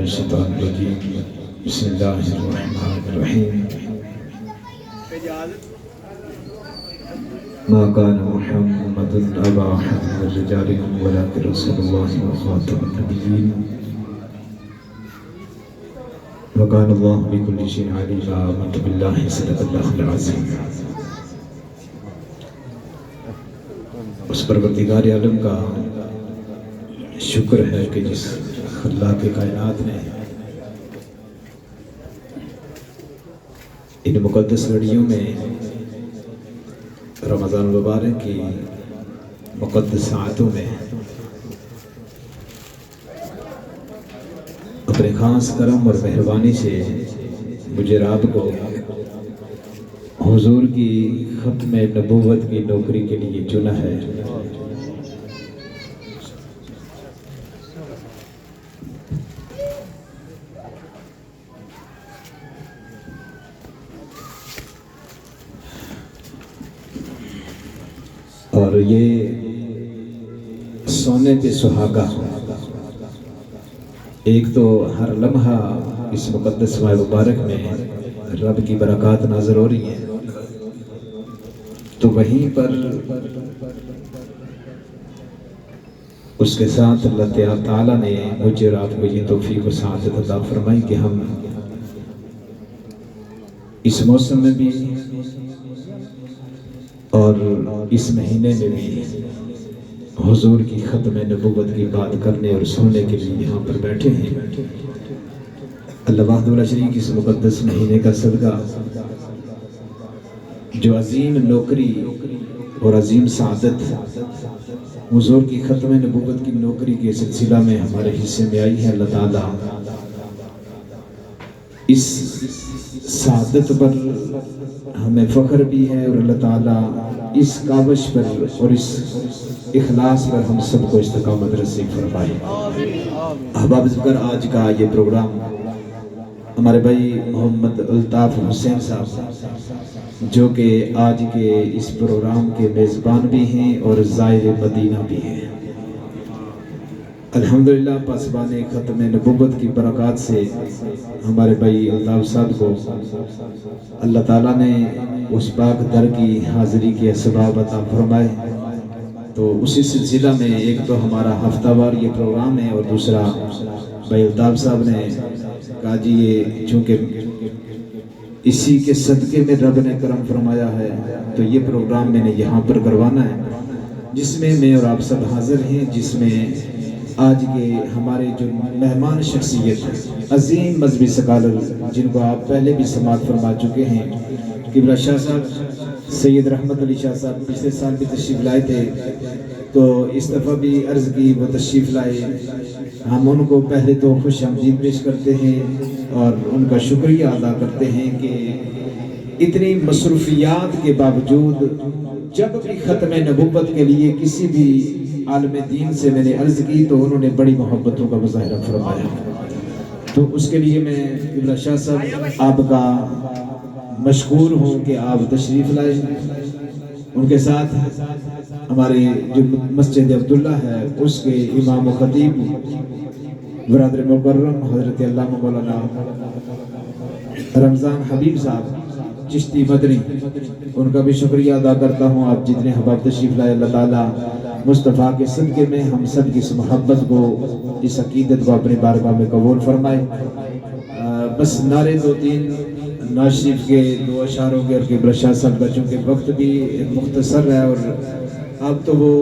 الشیطان الرجیم بسم اللہ الرحمن الرحیم ما كان محمد أبا أحد من رجالكم ولكن رسول الله وخاتم النبيين وكان الله بكل شيء عليما آمنت بالله صدق الله العظيم. اس پروردگار عالم کا شکر ہے کہ جس خلاق کائنات نے ان مقدس گھڑیوں میں رمضان المبارک کی مقدس ساعتوں میں اپنے خاص کرم اور مہربانی سے مجھے رات کو حضور کی ختم نبوت کی نوکری کے لیے چنا ہے. اور یہ سونے پہ سہاگا، ایک تو ہر لمحہ اس مقدس ماہ مبارک میں رب کی برکات نازل ہو رہی ہیں، تو وہیں پر اس کے ساتھ اللہ تعالیٰ نے مجھے رات کو یہ توفیق و سعادت عطا فرمائی کہ ہم اس موسم میں بھی اور اس مہینے میں بھی حضور کی ختم نبوت کی بات کرنے اور سننے کے لیے یہاں پر بیٹھے ہیں. اللہ وحدہ لا شریک اس مقدس مہینے کا صدقہ جو عظیم نوکری اور عظیم سعادت حضور کی ختم نبوت کی نوکری کے سلسلہ میں ہمارے حصے میں آئی ہے، اللہ تعالیٰ اس سعادت پر ہمیں فخر بھی ہے اور اللہ تعالیٰ اس کاوش پر اور اس اخلاص پر ہم سب کو استقامت نصیب فرمائے. احباب ذکر، آج کا یہ پروگرام ہمارے بھائی محمد الطاف حسین صاحب جو کہ آج کے اس پروگرام کے میزبان بھی ہیں اور زائر مدینہ بھی ہیں. الحمدللہ پاسبان ختم نبوت کی برکات سے ہمارے بھائی الطاف صاحب کو اللہ تعالیٰ نے اس پاک در کی حاضری کے اسباب عطا فرمائے. تو اسی سلسلہ میں ایک تو ہمارا ہفتہ وار یہ پروگرام ہے اور دوسرا بھائی الطاف صاحب نے کہا جی یہ چونکہ اسی کے صدقے میں رب نے کرم فرمایا ہے تو یہ پروگرام میں نے یہاں پر کروانا ہے، جس میں میں اور آپ سب حاضر ہیں، جس میں آج کے ہمارے جو مہمان شخصیت عظیم مذہبی سکالر جن کو آپ پہلے بھی سماعت فرما چکے ہیں، قبلہ شاہ صاحب سید رحمت علی شاہ صاحب پچھلے سال بھی تشریف لائے تھے، تو اس دفعہ بھی عرض کی وہ تشریف لائے. ہم ان کو پہلے تو خوش آمدید پیش کرتے ہیں اور ان کا شکریہ ادا کرتے ہیں کہ اتنی مصروفیات کے باوجود جب بھی ختم نبوت کے لیے کسی بھی عالم دین سے میں نے عرض کی تو انہوں نے بڑی محبتوں کا مظاہرہ فرمایا. تو اس کے لیے میں قبلہ شاہ صاحب آپ کا مشکور ہوں کہ آپ تشریف لائے. ان کے ساتھ ہمارے جو مسجد عبداللہ ہے اس کے امام و خطیب برادر مکرم حضرت علامہ مولانا رمضان حبیب صاحب چشتی مدنی، ان کا بھی شکریہ ادا کرتا ہوں. آپ جتنے احباب تشریف لائے، اللہ تعالیٰ مصطفیٰ کے صدقے میں ہم سب کی اس محبت کو، اس عقیدت کو اپنی بارگاہ میں قبول فرمائے. بس نعرے دو تین نواز شریف کے دو اشعاروں کے اور قبلہ شاہ صاحب کا چونکہ وقت بھی مختصر ہے اور اب تو وہ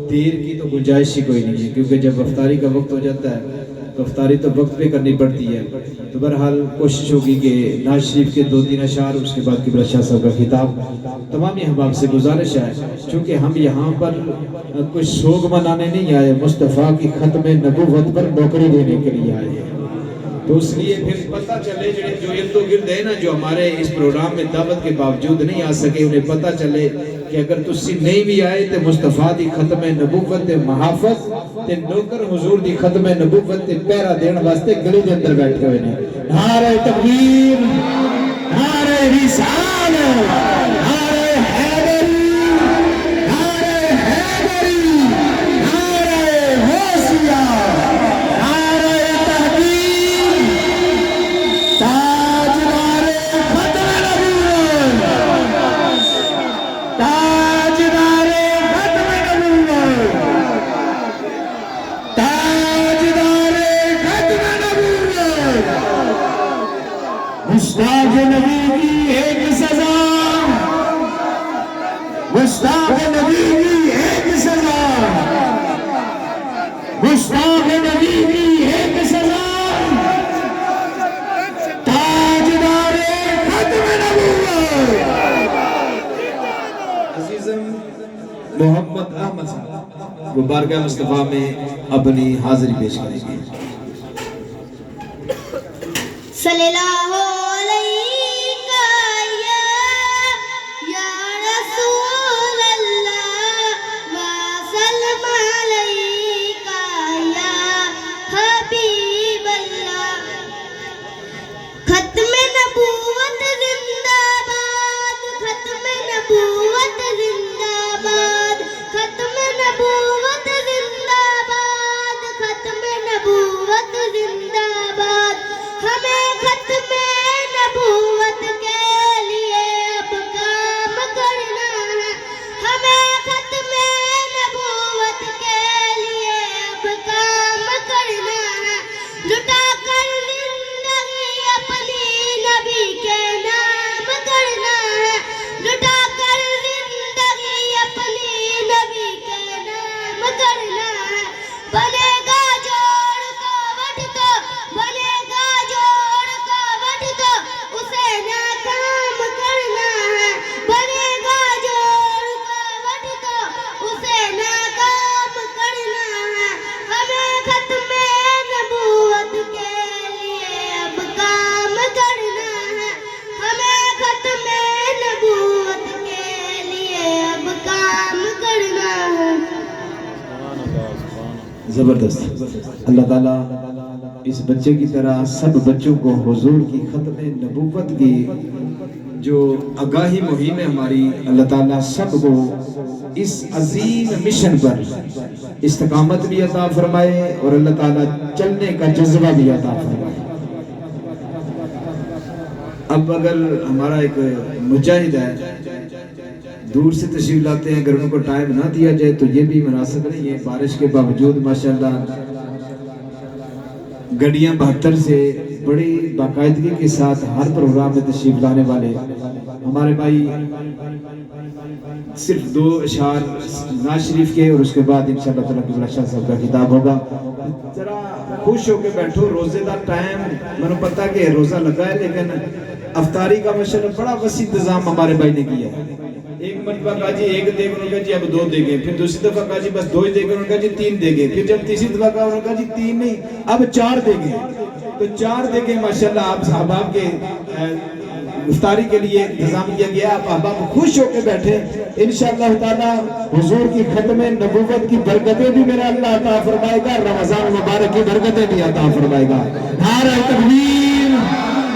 دیر کی تو گنجائش ہی کوئی نہیں ہے، کیونکہ جب افطاری کا وقت ہو جاتا ہے تو افطاری تو وقت پہ کرنی پڑتی ہے. تو بہرحال کوشش ہوگی کہ نواز شریف کے دو تین اشعار، اس کے بعد قبلہ شاہ صاحب کا خطاب. تمام احباب سے گزارش ہے چونکہ ہم یہاں پر کچھ شوق منانے نہیں آئے، مصطفیٰ کی ختم نبوت پر نوکری دینے کے لیے آئے ہیں. تو اس لیے پھر پتہ چلے جو ارد و گرد ہے نا، جو ہمارے اس پروگرام میں دعوت کے باوجود نہیں آ سکے، انہیں پتہ چلے کہ اگر تسی نہیں بھی آئے تو مصطفیٰ دی ختم نبوت تے محافظ تے نوکر حضور دی ختم نبوت تے پہرا دین واسطے گلی دے اندر بیٹھے ہوئے نے. نعرہ تکبیر، نعرہ رسالت، نعرہ حیدری، نعرہ حیدری، نعرہ غوثیہ، نعرہ تحقیق، گستاخ نبی کی ایک سزا، گستاخ نبی کی ایک سزا، گستاخ نبی کی ایک سزا، تاجدار ختم نبوت عزیزم محمد احمد صاحب وہ بارگاہ مصطفیٰ میں اپنی حاضری پیش کریں گے۔ صلی اللہ علیہ یا رسول اللہ وسلم علیہ یا حبیب اللہ۔ ختم نبوت زندہ باد، ختم نبوت زندہ باد، ختم نبوت زندہ باد، ختم نبوت زندہ باد۔ ہمیں ختم نبوت کے لیے اب کام کرنا ہے، ہمیں ختم نبوت کے لیے اب کام کرنا ہے، لٹا کر زندگی اپنی نبی کے نام کرنا ہے، لٹا کر زندگی اپنی نبی کے نام کرنا ہے۔ بنے گا جوڑ کا وٹ تو، بنے گا جوڑ کا وٹ تو اسے ناکام کرنا ہے، بنے گا جوڑ کا وٹ تو اسے ناکام کرنا ہے۔ ہمیں ختم نبوت کے لیے اب کام کرنا ہے، ہمیں ختم نبوت کے لیے اب کام کرنا ہے۔ زبردست۔ اللہ تعالیٰ اس بچے کی طرح سب بچوں کو حضور کی ختم نبوت کی جو آگاہی مہم ہے ہماری، اللہ تعالیٰ سب کو اس عظیم مشن پر استقامت بھی عطا فرمائے اور اللہ تعالیٰ چلنے کا جذبہ بھی عطا فرمائے۔ اب اگر ہمارا ایک مجاہد ہے دور سے تشریف لاتے ہیں، اگر ان کو ٹائم نہ دیا جائے تو یہ بھی مناسب نہیں ہے۔ بارش کے باوجود ماشاءاللہ گڑیاں 72 سے بڑی باقاعدگی کے ساتھ ہر پروگرام میں تشریف لانے والے ہمارے بھائی صرف 2 اشعار ناز شریف کے اور اس کے بعد انشاءاللہ تعالیٰ قبلہ شاہ صاحب کا خطاب ہوگا۔ ذرا خوش ہو کے بیٹھو، روزے دا ٹائم میں نے پتا کہ روزہ لگا ہے لیکن افطاری کا ماشاءاللہ بڑا وسیع انتظام ہمارے بھائی نے کیا ہے۔ ایک مرتبہ کہا جی 1 دے گے، انہوں نے کہا جی اب 2 دے گے، پھر دوسری دفعہ کہا جی بس 2 ہی دے گے، انہوں نے کہا جی 3 دے گے، پھر جب تیسری دفعہ کہا انہوں نے کہا جی 3 نہیں اب 4 دے گے، تو 4 دے گے۔ ماشاءاللہ آپ صحابہ کے افطاری کے لیے انتظام کیا گیا، آپ احباب خوش ہو کے بیٹھے۔ انشاءاللہ تعالی حضور کی ختم نبوت کی برکتیں بھی میرا اللہ عطا فرمائے گا، رمضان مبارک کی برکتیں بھی عطا فرمائے گا۔ نعرہ تکبیر،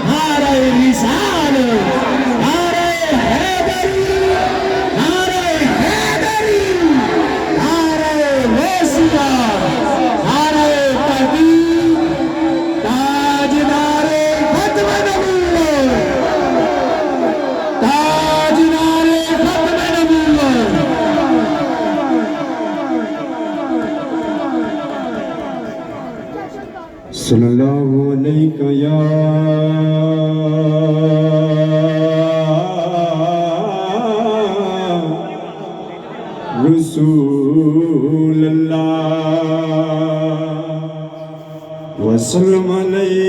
نعرہ رسالت، نعرہ حیدری، نعرہ حیدری، نعرہ غوثیہ، نعرہ تحقیق، تاجدار ختم نبوت، تاجدار ختم نبوت۔ صلی اللہ علیہ یا رسول اللہ وسلم علیہ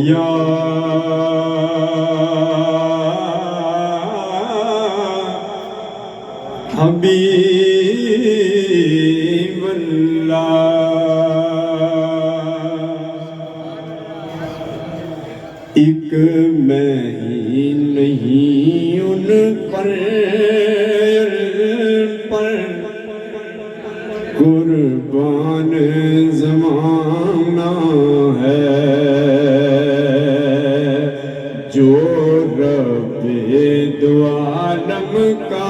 یا حبیب اللہ۔ ایک میں ہی نہیں ان پر قربان زمانہ ہے، جو رب دو عالم کا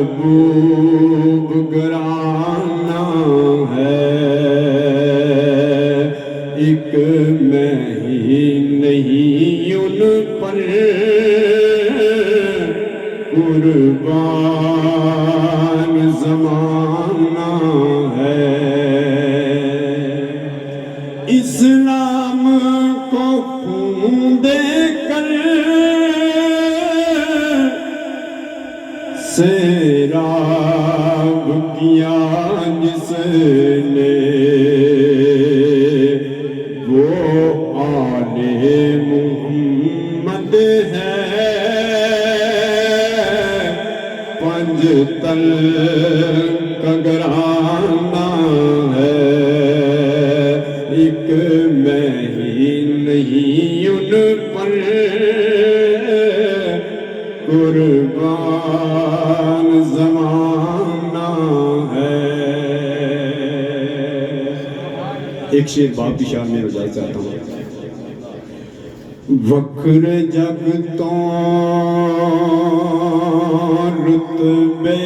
محبوب گرانا ہے۔ ایک میں ہی نہیں ان پر قربان زمانہ ہے، کا گھرانہ ہے، ایک میں ہی نہیں ان پر قربان زمانہ ہے۔ ایک شعر باپ کی شان میں رجائی چاہتا ہوں۔ وکر جگ تو رتبے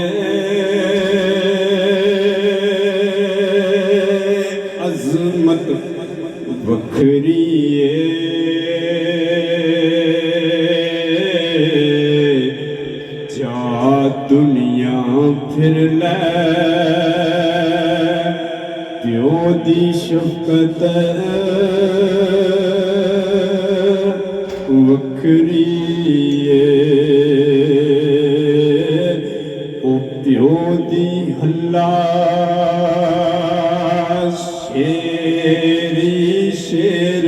عظمت وکھری جا دنیا پھر لے پیو دی شفقت وکھری او پیو دی ہلا شیری شیر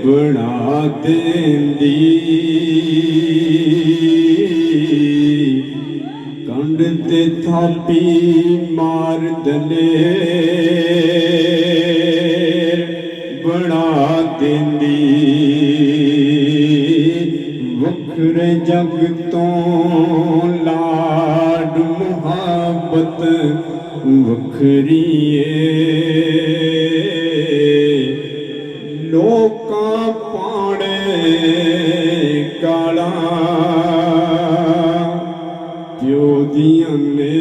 بنا دیندی کنڈ تے تھاپی مار دلیر بنا دیندی وکھر جگ تو لاڈ محبت وکھری لوکاں پاڑے کالا پیو دیاں نے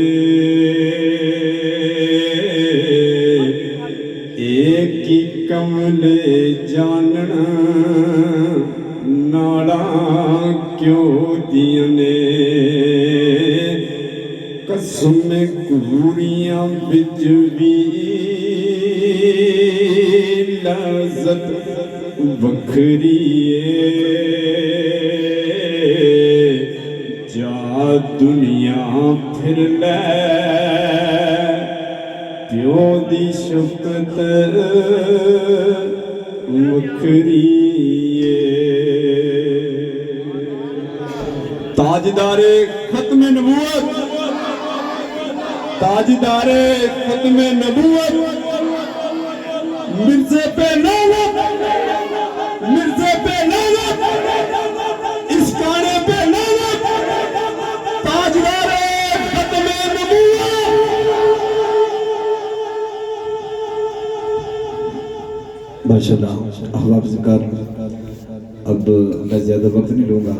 ایک ہی کملے جانن نالا کیوں دیاں نے قسم کوریاں بچ بھی لذت وکھری جا دنیا پھر لے پیو دی شفقت وکھری تاجدار ختم نبوت، تاجدار ختم نبوت مرزے پہ لعنت، مرزے پہ لعنت، اس گانے پہ لعنت، تاجدار ختم نبوت۔ ماشاءاللہ احباب ذکر، اب میں زیادہ وقت نہیں لوں گا،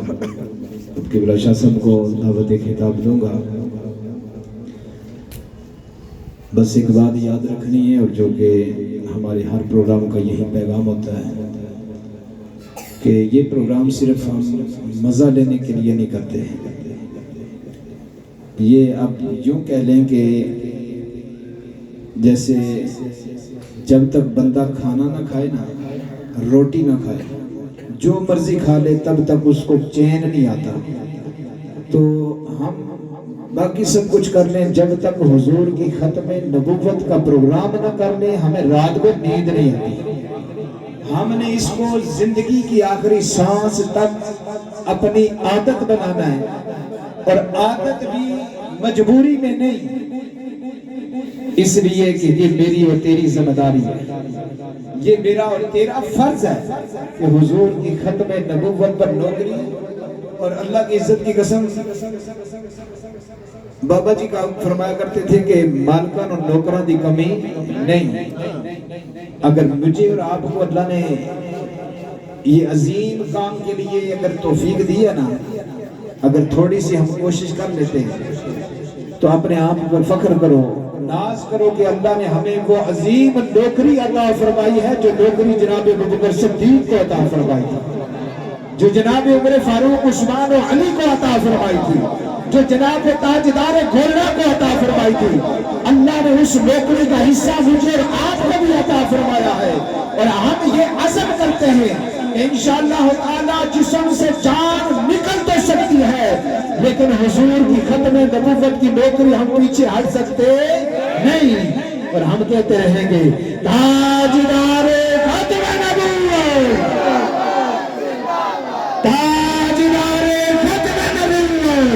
اب قبلہ شاہ صاحب کو دعوت خطاب دوں گا۔ بس ایک بات یاد رکھنی ہے، اور جو کہ ہمارے ہر پروگرام کا یہی پیغام ہوتا ہے کہ یہ پروگرام صرف ہم مزہ لینے کے لیے نہیں کرتے ہیں۔ یہ اب یوں کہہ لیں کہ جیسے جب تک بندہ کھانا نہ کھائے نا، روٹی نہ کھائے، جو مرضی کھا لے تب تک اس کو چین نہیں آتا، تو ہم باقی سب کچھ کر لیں، جب تک حضور کی ختم نبوت کا پروگرام نہ کر لیں ہمیں رات کو نیند نہیں آتی۔ ہم نے اس کو زندگی کی آخری سانس تک اپنی عادت بنانا ہے، اور عادت بھی مجبوری میں نہیں، اس لیے کہ یہ میری اور تیری ذمہ داری ہے، یہ میرا اور تیرا فرض ہے کہ حضور کی ختم نبوت پر نوکری، اور اللہ کی عزت کی قسم بابا جی کا فرمایا کرتے تھے کہ مالکان اور نوکران دی کمی نہیں۔ اگر مجھے اور آپ کو اللہ نے یہ عظیم کام کے لیے اگر توفیق دیا نا، اگر تھوڑی سی ہم کوشش کر لیتے ہیں تو اپنے آپ پر فخر کرو، ناز کرو کہ اللہ نے ہمیں وہ عظیم نوکری عطا فرمائی ہے جو نوکری جناب ابوبکر صدیق کو عطا فرمائی تھی، جو جناب عمر فاروق عثمان و علی کو عطا فرمائی تھی، جو جناب تاجدار گھوڑا کو عطا فرمائی تھی۔ اللہ نے اس نوکری کا حصہ مجھے اور آپ کو بھی عطا فرمایا ہے، اور ہم یہ عزم کرتے ہیں انشاءاللہ تعالی جسم سے جان نکل تو سکتی ہے، لیکن حضور کی ختم نبوت کی نوکری ہم پیچھے ہٹ سکتے نہیں، اور ہم کہتے رہیں گے تاجدار ختم نبوت، تاجدار ختم نبوت،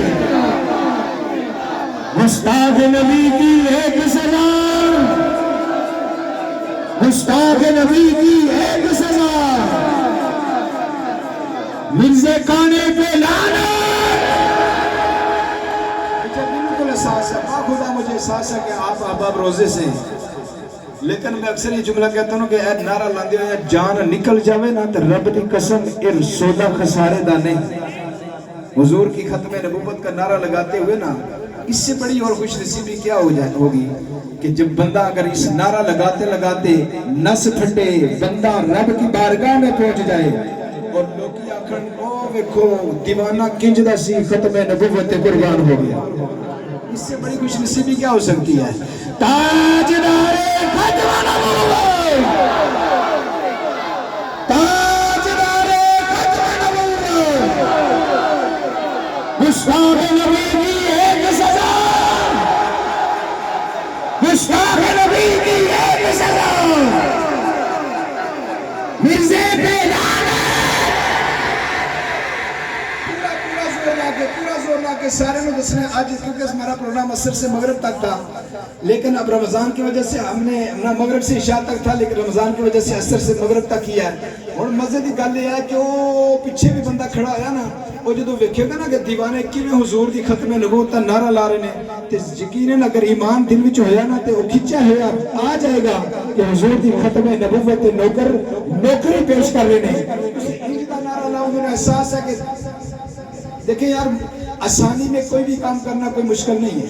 گستاخ نبی کی ایک سزا، گستاخ نبی کی ایک سزا، مرزا کانے پہ لعنت۔ مجھے بالکل احساس ہے، ماں خدا مجھے احساس ہے کہ آپ احباب روزے سے ہیں، لیکن میں اکثر یہ جملہ کہتا ہوں کہ اے نعرہ لاندے ہو یا جان نکل جاوے نا تو رب دی قسم ار سودا خسارے دانے۔ حضور کی ختم نبوت کا نعرہ لگاتے ہوئے نا، اس سے بڑی اور خوش نصیبی کیا ہوگی کہ جب بندہ اگر اس نعرہ لگاتے لگاتے نس پھٹے، بندہ رب کی بارگاہ میں پہنچ جائے اور لوگی آکھن او ویکھو دیوانہ کنج دا سی ختم نبوت قربان ہو گیا، اس سے بڑی خوش نصیبی کیا ہو سکتی ہے؟ تاجدار ختم نبوت، تاجدار ختم نبوت، گستاخ نبی کی ایک سزا، گستاخ نبی کی ایک سزا، مرزے پہ لعنت۔ پورا زور لا کے سارے نے دسنے آج، کیونکہ ہمارا پروگرام عصر سے مغرب تک تھا، لیکن اب رمضان کی وجہ سے ہم نے مغرب سے عشاء تک تھا، لیکن رمضان کی وجہ سے عصر سے مغرب تک کیا ہے۔ اور مزے دی گل یہ ہے کہ وہ پیچھے بھی بندہ کھڑا ہوا نا، وہ جدو ویکھے گا نا کہ دیوانے کیویں حضور دی ختم نبوت کا نعرہ لا رہے ہیں، تے یقیناً اگر ایمان دل وچ ہویا نا تے وہ کھچا ہوا آ جائے گا کہ حضور دی ختم نبوت تے نوکری پیش کر رہے ہیں۔ انج دا نعرہ لاؤ، میرا احساس ہے کہ دیکھیں یار، آسانی میں کوئی بھی کام کرنا کوئی مشکل نہیں ہے،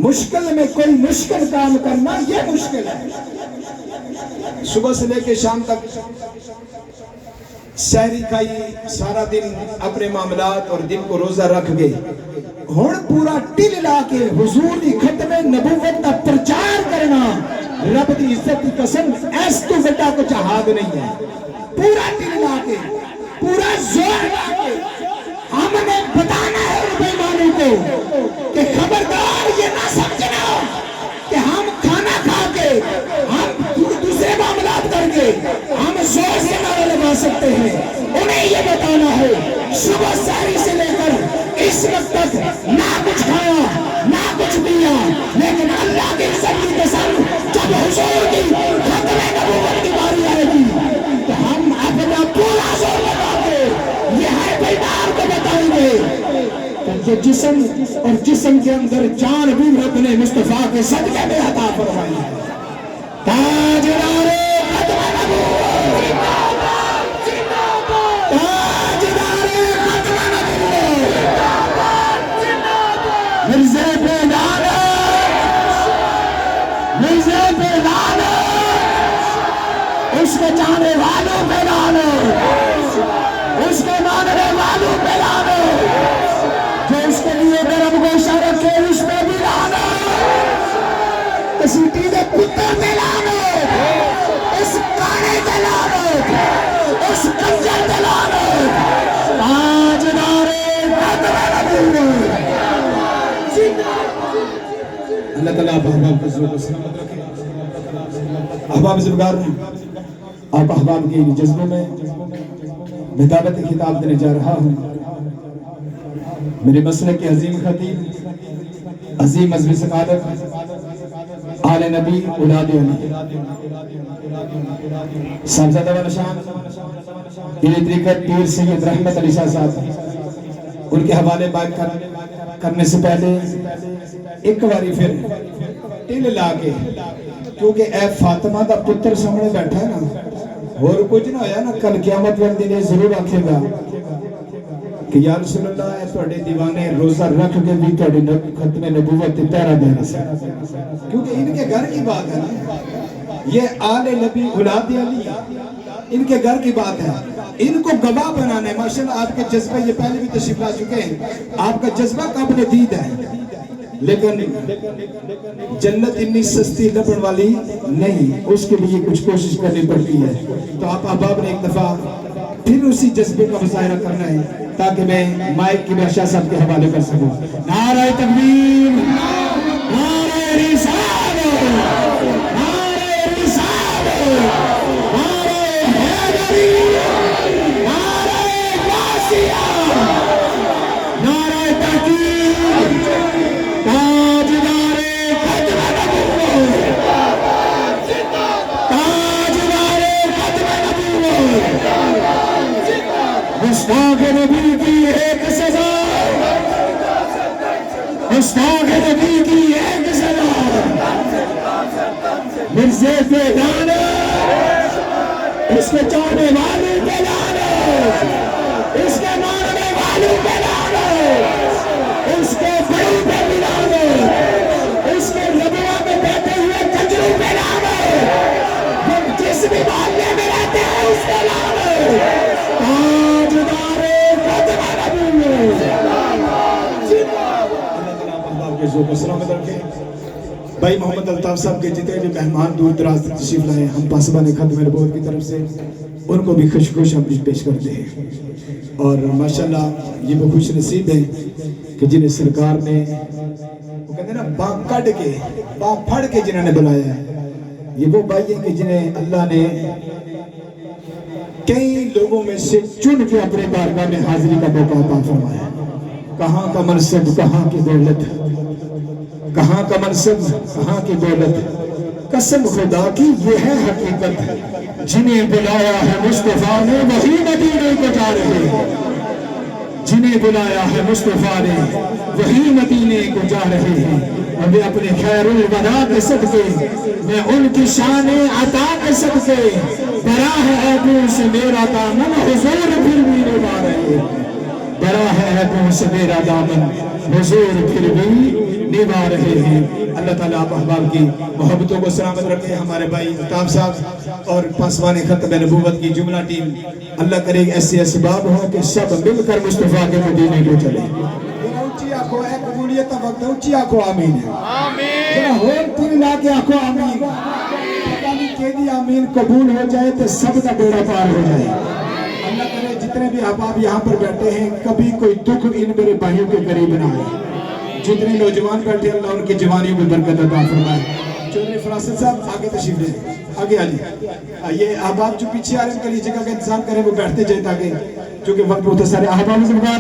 مشکل میں کوئی مشکل کام کرنا یہ مشکل ہے۔ صبح سے لے کے شام تک سحری کھائی، سارا دن اپنے معاملات اور دن کو روزہ رکھ گئے، ہن پورا ٹل لا کے حضور دی ختم نبوت کا پرچار کرنا، رب دی عزت کی قسم ایس تو بڑا کچھ ہاتھ نہیں ہے۔ پورا ٹل لا کے، پورا زور لا کے ہم نے بتانا ہے بےمانوں کو کہ خبردار یہ نہ سمجھنا کہ ہم کھانا کھا کے، ہم دوسرے معاملات کر کے ہم زور سے نعرہ لگا سکتے ہیں۔ انہیں یہ بتانا ہے صبح سحری سے لے کر اس وقت تک نہ کچھ کھایا نہ کچھ پیا، لیکن اللہ کی عزت کی قسم جب حضور کی ختم نبوت کی باری آئے گی تو ہم اپنا پورا زور لگا کے یہ ہے بیدار کو بتائیں گے کہ یہ جسم اور جسم کے اندر جان بھی رب نے مصطفیٰ کے صدقے میں عطا فرمائی ہے۔ تاجدار ختم نبوت، تاجدار ختم نبوت، مرزا پہ لعنت، مرزا پہ لعنت، اس کے چاہنے والوں پہ لعنت، اس کے ماننے والوں پہ لعنت، جو اس کے لیے گرم گوشہ رکھے اس پہ بھی لعنت، کسیٹی دے پتر پہ لعنت، اس کانے پہ لعنت، اس کنجر پہ لعنت۔ تاجدار ختم نبوت، اللہ تعالیٰ احباب کو ضرور سلامت رکھے۔ احباب زبگار میں آپ احباب کے جذبے میں میں دعوت خطاب دینے جا رہا ہوں۔ میرے مسلک کے عظیم خطیب، عظیم مذہبی ثقافت، آل نبی اولاد علی، صاحبزادہ و نشان پیر طریقت پیر سید رحمت علی شاہ صاحب، ان کے حوالے بات کرنے سے پہلے ایک باری پھر ٹل لا کے، کیونکہ اے فاطمہ دا پتر سامنے بیٹھا ہے نا، اور کچھ نہ ہویا نا، کل قیامت والے دن ضرور آکھے گا کہ یا رسول اللہ اے تواڈے دیوانے روزہ رکھ کے بھی تواڈی ختم نبوت تے پہرا دے رہے ہیں، کیونکہ ان کے گھر کی بات ہے نا، یہ آل نبی اولاد علی ان کے گھر کی بات ہے، ان کو گواہ بنانا ہے۔ ماشاءاللہ آپ کے جذبہ، یہ پہلے بھی تشریف لا چکے ہیں، آپ کا جذبہ قابل دید ہے، لیکن جنت اتنی سستی لبن والی نہیں، اس کے لیے کچھ کوشش کرنی پڑتی ہے۔ تو آپ احباب نے ایک دفعہ پھر اسی جذبے کا مظاہرہ کرنا ہے تاکہ میں مائک کی بادشاہ صاحب کے حوالے کر سکوں۔ نعرہ تکبیر، نعرہ رسالت، نعرہ رسالت، نعرہ حیدری، نعرہ غازیہ، نعرہ تحقیق، تاجدار کے چاہنے والوں کے لعنت، اس کے ماننے والوں کے لعنت، اس کے بڑوں پہ بھی لعنت، اس کے ربوا میں بیٹھے ہوئے کجروں پہ لعنت، ہم جس بھی محلے میں رہتے ہیں اس پہ لعنت۔ تاجدار ختم نبوت، اللہ تعالیٰ احباب کے ذوق و سلامت رکھے۔ بھائی محمد الطاف صاحب کے جتنے بھی مہمان دور دراز سے تشریف لائے، ہم پاسبان ختم نبوت کی طرف سے ان کو بھی خوش آمدید پیش کرتے ہیں۔ اور ماشاءاللہ یہ وہ خوش نصیب ہیں کہ جنہیں سرکار نے، وہ کہتے ہیں نا، باں کٹ کے باں پھڑ کے جنہوں نے بلایا ہے، یہ وہ بھائی ہیں کہ جنہیں اللہ نے کئی لوگوں میں سے چن کے اپنے بارگاہ میں حاضری کا موقع عطا فرمایا۔ کہاں کا منصب، کہاں کی دولت، کہاں کا منصب، کہاں کی دولت، قسم خدا کی یہ ہے حقیقت، جنہیں بلایا ہے مصطفیٰ نے وہی مدینے کو جا رہے ہیں، جنہیں بلایا ہے مصطفیٰ نے وہی مدینے کو جا رہے ہیں۔ اور میں اپنے خیر الورا کے صدقے، میں ان کی شان عطا کے صدقے، براہ عیبوں سے میرا دامن حضور پھر بھی نبھا رہے ہیں، براہ عیبوں سے میرا دامن حضور پھر بھی نبھا رہے ہیں۔ اللہ تعالیٰ آپ احباب کی محبتوں کو سلامت رکھے۔ ہمارے بھائی الطاف صاحب اور پاسبان ختم نبوت کی جملہ ٹیم، اللہ کرے ایسے اسباب ہوں کہ سب مل کر مصطفیٰ کے مدینے کو چلے۔ اونچی آنکھوں ہے قبولیت کا وقت، اونچی آنکھوں آمین ہے، ذرا ہور تین لا کے آنکھوں آمین، پتہ نہیں کہ دی آمین قبول ہو جائے تو سب کا بیڑا پار ہو جائے۔ اللہ کرے جتنے بھی احباب یہاں پر بیٹھے ہیں کبھی کوئی دکھ ان میرے بھائیوں کے قریب نہ آئے، جتنے نوجوان بیٹھے اللہ ان کی جوانیوں میں برکت عطا فرمائے۔ چودھری فراست صاحب آگے تشریف لیں، آگے آجائیں۔ یہ احباب جو پیچھے آ رہے ہیں ان کے لیے جگہ کا انتظام کریں، وہ بیٹھتے جائیں تاکہ، چونکہ وقت مختصر ہے۔ احباب زمگار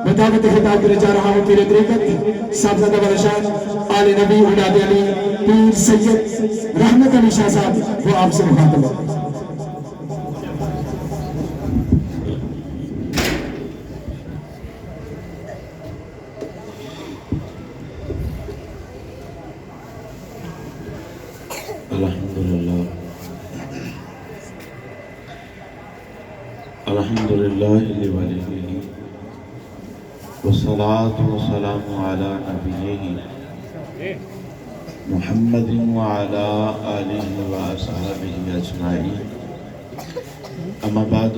بطاقت خطاب کرے جا رہا ہوں پیر طریقت صاحبزادہ والا شاہ آل نبی اولاد علی پیر سید رحمت علی شاہ صاحب، وہ آپ سے مخاطب ہے۔ الحمدللہ لولیہ والصلاة والسلام علی نبیہ محمد وعلی آلہ وصحبہ اجمعین، اما بعد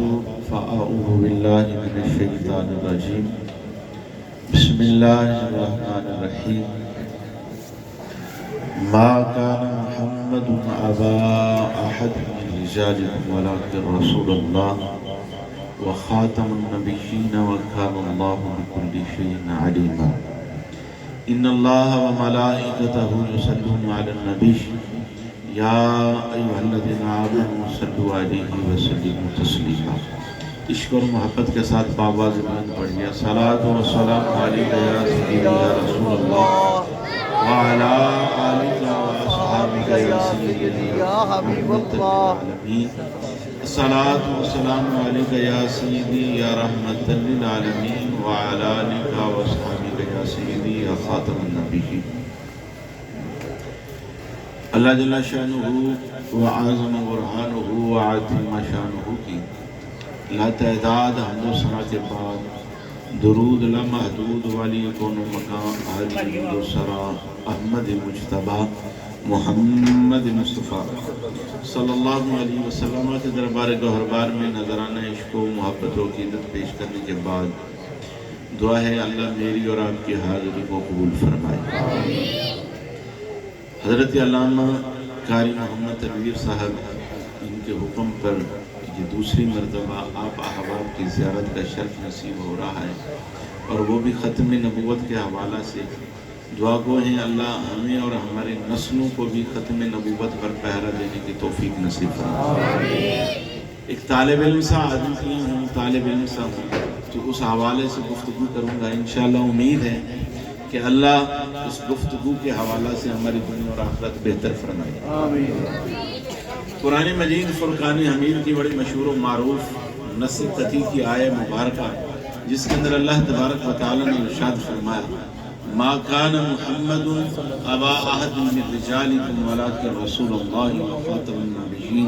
فاعوذ باللہ من الشیطان الرجیم، بسم اللہ الرحمن الرحیم۔ ما كان محمد أبا أحد من رجالكم ولكن رسول الله وخاتم النبيين وكان الله بكل شيء عليما۔ إن الله وملائكته يصلون على النبي يا أيها الذين آمنوا صلوا عليه وسلموا تسليما۔ عشق اور محبت کے ساتھ بآواز بلند پڑھیے، الصلاۃ والسلام علیک یا سیدی یا رسول اللہ وعلى آلك وأصحابك يا سيدي يا حبيب الله، الصلاة والسلام عليك يا سيدي يا رحمة للعالمين وعلى آلك وأصحابك يا سيدي يا خاتم النبيين۔ اللہ جل شانہ وعظم برہانہ وعظم شانہ کی لا تعداد حمد و ثنا کے بعد درود لامحدود والی کون و مکان علی و سرا احمد مجتبیٰ محمد مصطفیٰ صلی اللہ علیہ وسلم کے دربار گوہربار میں نظرانہ عشق و محبت و عقیدت پیش کرنے کے بعد دعا ہے اللہ میری اور آپ کی حاضری کو قبول فرمائے۔ حضرت علامہ قاری محمد تنویر صاحب، ان کے حکم پر یہ دوسری مرتبہ آپ احباب کی زیارت کا شرف نصیب ہو رہا ہے، اور وہ بھی ختم نبوت کے حوالہ سے دعا گو ہیں اللہ ہمیں اور ہمارے نسلوں کو بھی ختم نبوت پر پہرا دینے کی توفیق نصیب فرمائے۔ ایک طالب علم سا آدمی ہوں، طالب علم سا ہوں، تو اس حوالے سے گفتگو کروں گا۔ انشاءاللہ امید ہے کہ اللہ اس گفتگو کے حوالہ سے ہماری دنیا اور آخرت بہتر فرمائے۔ قرآن مجید فرقان حمید کی بڑی مشہور و معروف نص قطعی کی آیہ مبارکہ، جس کے اندر اللہ تبارک و تعالی نے ارشاد فرمایا ما کان محمد ابا احد من رجالکم ولکن رسول اللہ وخاتم النبیین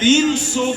300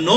9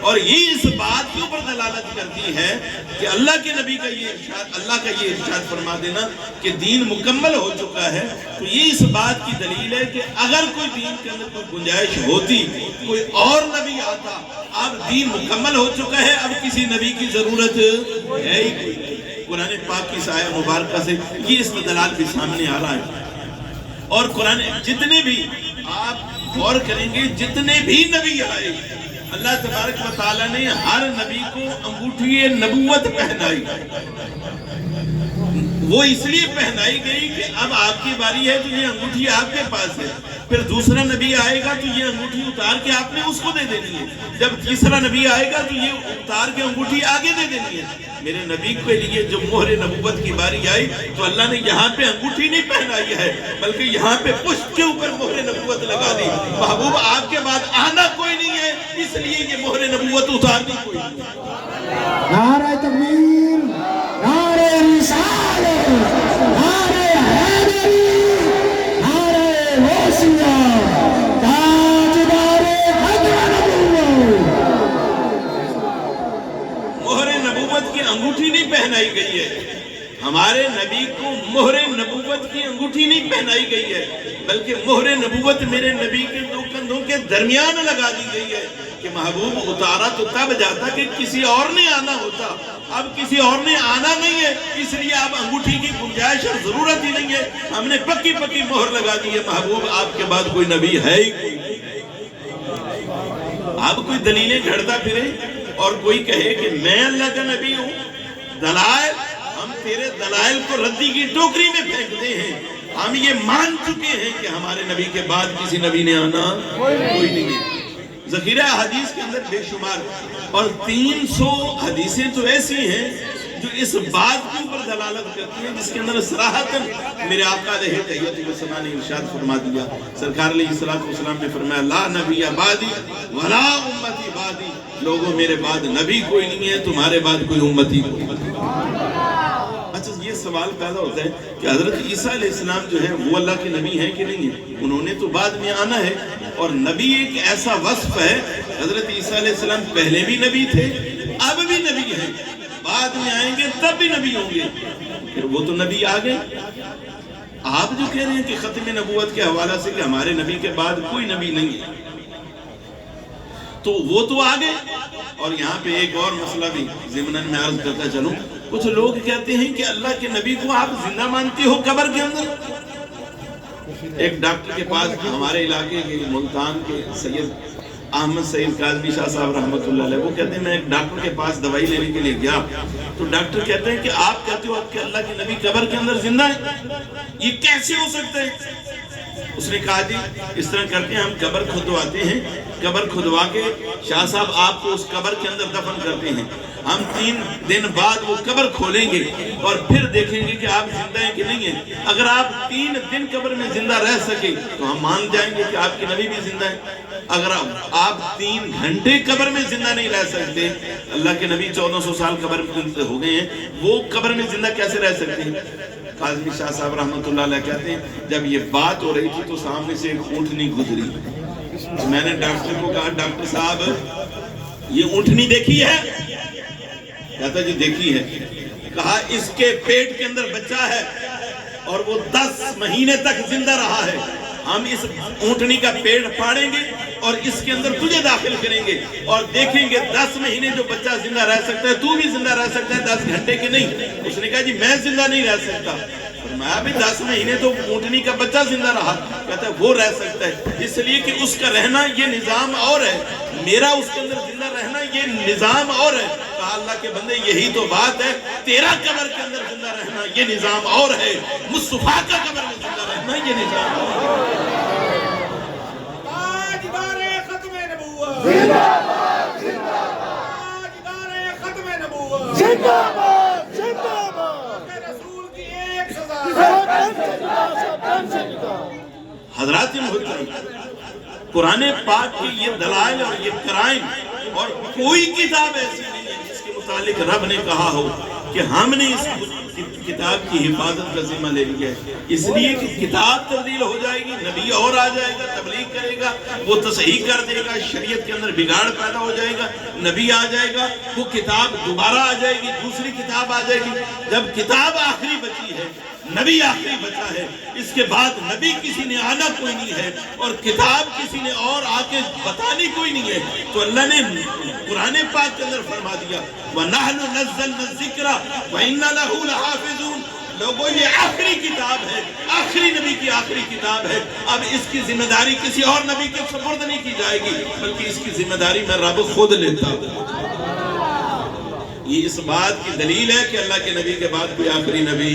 اور یہ اس بات کے اوپر دلالت کرتی ہے کہ اللہ کے نبی کا یہ ارشاد فرما دینا کہ دین مکمل ہو چکا ہے، تو یہ اس بات کی دلیل ہے کہ اگر کوئی دین کے اندر کوئی گنجائش ہوتی، کوئی اور نبی آتا، اب دین مکمل ہو چکا ہے، اب کسی نبی کی ضرورت ہے ہی کوئی۔ قرآن پاک کی آیت مبارکہ سے یہ استدلال بھی سامنے آ رہا ہے۔ اور قرآن جتنے بھی آپ غور کریں گے، جتنے بھی نبی آئے، اللہ تبارک و تعالیٰ نے ہر نبی کو انگوٹھی نبوت پہنائی۔ وہ اس لیے پہنائی گئی کہ اب آپ کی باری ہے تو یہ انگوٹھی آپ کے پاس ہے، پھر دوسرا نبی آئے گا تو یہ انگوٹھی اتار کے آپ نے اس کو دے دینی ہے، جب تیسرا نبی آئے گا تو یہ اتار کے انگوٹھی آگے دے دینی ہے۔ میرے نبی کے لیے جو مہر نبوت کی باری آئی تو اللہ نے یہاں پہ انگوٹھی نہیں پہنائی ہے، بلکہ یہاں پہ پشت کے اوپر مہر نبوت لگا دی۔ محبوب آپ کے بعد آنا کوئی نہیں ہے، اس لیے یہ مہر نبوت اتارنی کوئی نہیں ہے۔ نعرہ تکبیر، نعرہ رسالت، نعرہ حیدری، نعرہ غوثیہ، تاجدار ختم نبوت۔ مہر نبوت کی انگوٹھی نہیں پہنائی گئی ہے، ہمارے نبی کو مہر نبوت کی انگوٹھی نہیں پہنائی گئی ہے، بلکہ مہر نبوت میرے نبی کے دو کندھوں کے درمیان لگا دی گئی ہے کہ محبوب اتارا تو تب جاتا کہ کسی اور نے آنا ہوتا، اب کسی اور نے آنا نہیں ہے، اس لیے اب انگوٹھی کی گنجائش اور ضرورت ہی نہیں ہے، ہم نے پکی پکی مہر لگا دی ہے۔ محبوب آپ کے بعد کوئی نبی ہے ہی کوئی نہیں۔ اب کوئی دلیلیں گھڑتا پھرے اور کوئی کہے کہ میں اللہ کا نبی ہوں، دلائل، ہم تیرے دلائل کو ردی کی ٹوکری میں پھینکتے ہیں، ہم یہ مان چکے ہیں کہ ہمارے نبی کے بعد کسی نبی نے آنا کوئی نہیں ہے۔ ذخیرہ حدیث کے اندر بے شمار اور 300 حدیثیں تو ایسی ہیں جو اس بات کے اوپر دلالت کرتی ہیں، جس کے اندر صراحتاً میرے آقا علیہ تحیت والسلام نے ارشاد فرما دیا۔ سرکار علیہ السلام نے فرمایا لا نبی بعدی ولا امتی بعدی، لوگوں میرے بعد نبی کوئی نہیں ہے، تمہارے بعد کوئی امتی کوئی نہیں۔ اچھا یہ سوال پیدا ہوتا ہے کہ حضرت عیسیٰ علیہ السلام جو ہے وہ اللہ کے نبی ہیں کہ نہیں ہیں؟ انہوں نے تو بعد میں آنا ہے، اور نبی ایک ایسا وصف ہے، حضرت عیسیٰ علیہ السلام پہلے بھی نبی تھے، اب بھی نبی ہیں، بعد میں آئیں گے تب بھی نبی ہوں گے، پھر وہ تو نبی آ گئے۔ آپ جو کہہ رہے ہیں کہ ختم نبوت کے حوالہ سے کہ ہمارے نبی کے بعد کوئی نبی نہیں ہے، تو وہ تو آ گئے۔ اور یہاں پہ ایک اور مسئلہ بھی ضمناً میں عرض کرتا چلوں، کچھ لوگ کہتے ہیں کہ اللہ کے نبی کو آپ زندہ مانتے ہو قبر کے اندر۔ ایک ڈاکٹر کے پاس ہمارے علاقے کے ملتان کے سید احمد سعید کاظمی شاہ صاحب رحمۃ اللہ علیہ، وہ کہتے ہیں میں ایک ڈاکٹر کے پاس دوائی لینے کے لیے گیا، تو ڈاکٹر کہتے ہیں کہ آپ کہتے ہو کہ اللہ کے نبی قبر کے اندر زندہ ہے، یہ کیسے ہو سکتا ہے؟ اس نے کہا جی اس طرح کرتے ہیں، ہم قبر کھدواتے ہیں، قبر کھدوا کے شاہ صاحب آپ کو اس قبر کے اندر دفن کرتے ہیں، ہم 3 دن بعد وہ قبر کھولیں گے اور پھر دیکھیں گے کہ آپ زندہ ہیں کہ نہیں ہیں۔ اگر آپ 3 دن قبر میں زندہ رہ سکے تو ہم مان جائیں گے کہ آپ کے نبی بھی زندہ ہیں۔ اگر آپ 3 گھنٹے قبر میں زندہ نہیں رہ سکتے، اللہ کے نبی 1400 سال قبر میں ہو گئے ہیں، وہ قبر میں زندہ کیسے رہ سکتے ہیں؟ کاظمی شاہ صاحب رحمۃ اللہ علیہ کہتے ہیں جب یہ بات ہو رہی تھی تو سامنے سے ایک اونٹنی گزری، میں نے ڈاکٹر کو کہا ڈاکٹر صاحب یہ اونٹنی دیکھی ہے؟ کہتا جی دیکھی ہے۔ کہا اس کے پیٹ کے اندر بچہ ہے اور وہ 10 مہینے تک زندہ رہا ہے، ہم اس اونٹنی کا پیٹ پھاڑیں گے اور اس کے اندر تجھے داخل کریں گے اور دیکھیں گے 10 مہینے جو بچہ زندہ رہ سکتا ہے تو بھی زندہ رہ سکتا ہے 10 گھنٹے کے نہیں۔ اس نے کہا جی میں زندہ نہیں رہ سکتا، فرمایا بھی 10 مہینے تو اونٹنی کا بچہ زندہ رہا، کہتا ہے وہ رہ سکتا ہے، اس لیے کہ اس کا رہنا یہ نظام اور ہے، میرا اس کے اندر زندہ رہنا یہ نظام اور ہے۔ کہا اللہ کے بندے یہی تو بات ہے، تیرا قبر کے اندر زندہ رہنا یہ نظام اور ہے، مصطفیٰ کا قبر میں زندہ رہنا یہ نظام اور ہے۔ تاجدار ختم نبوت زندہ باد، زندہ باد، تاجدار ختم نبوت زندہ باد، زندہ باد، رسول کی ایک سزا حضرات محترم، قرآن پاک کی یہ دلائل اور یہ قرائن اور کوئی کتاب ایسی نہیں ہے جس کے متعلق رب نے کہا ہو کہ ہم نے اس کتاب کی حفاظت کا ذمہ لے لیا ہے، اس لیے کہ کتاب تبدیل ہو جائے گی، نبی اور آ جائے گا، تبلیغ کرے گا، وہ تصحیح کر دے گا، شریعت کے اندر بگاڑ پیدا ہو جائے گا، نبی آ جائے گا، وہ کتاب دوبارہ آ جائے گی، دوسری کتاب آ جائے گی۔ جب کتاب آخری بچی ہے، نبی آخری بچا ہے، اس کے بعد نبی کسی نے آنا کوئی نہیں ہے اور کتاب کسی نے اور آ کے بتانی کوئی نہیں ہے، تو اللہ نے قرآن پاک کے اندر فرما دیا وَنَحْنُ نَزَّلْنَا الذِّكْرَ وَإِنَّا لَهُ لَحَافِظُونَ۔ لوگوں یہ آخری کتاب ہے، آخری نبی کی آخری کتاب ہے، اب اس کی ذمہ داری کسی اور نبی کے سپرد نہیں کی جائے گی، بلکہ اس کی ذمہ داری میں رب خود لیتا ہوں۔ یہ اس بات کی دلیل ہے کہ اللہ کے نبی کے بعد کوئی آخری نبی